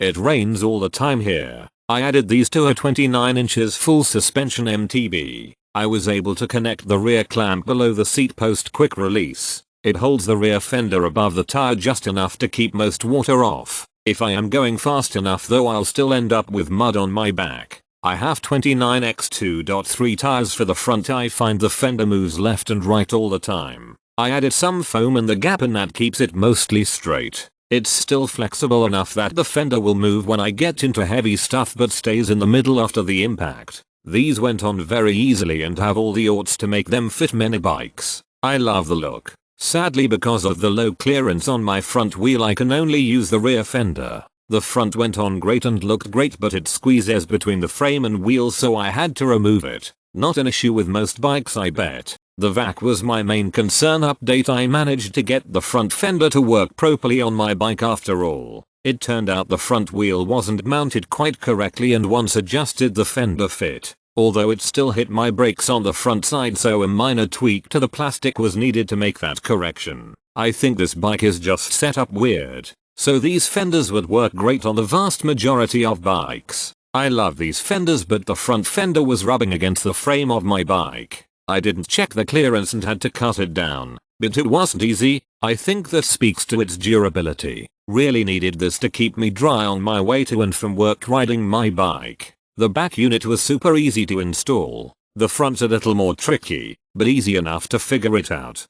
It rains all the time here. I added these to a 29 inches full suspension MTB. I was able to connect the rear clamp below the seat post quick release. It holds the rear fender above the tire just enough to keep most water off. If I am going fast enough though, I'll still end up with mud on my back. I have 29x2.3 tires for the front. I find the fender moves left and right all the time. I added some foam in the gap and that keeps it mostly straight. It's still flexible enough that the fender will move when I get into heavy stuff but stays in the middle after the impact. These went on very easily and have all the oughts to make them fit many bikes. I love the look. Sadly, because of the low clearance on my front wheel, I can only use the rear fender. The front went on great and looked great, but it squeezes between the frame and wheels, so I had to remove it. Not an issue with most bikes, I bet. The vac was my main concern. Update: I managed to get the front fender to work properly on my bike after all. It turned out the front wheel wasn't mounted quite correctly, and once adjusted the fender fit. Although it still hit my brakes on the front side, so a minor tweak to the plastic was needed to make that correction. I think this bike is just set up weird. So these fenders would work great on the vast majority of bikes. I love these fenders, but the front fender was rubbing against the frame of my bike. I didn't check the clearance and had to cut it down. But it wasn't easy. I think that speaks to its durability. Really needed this to keep me dry on my way to and from work riding my bike. The back unit was super easy to install. The front's a little more tricky, but easy enough to figure it out.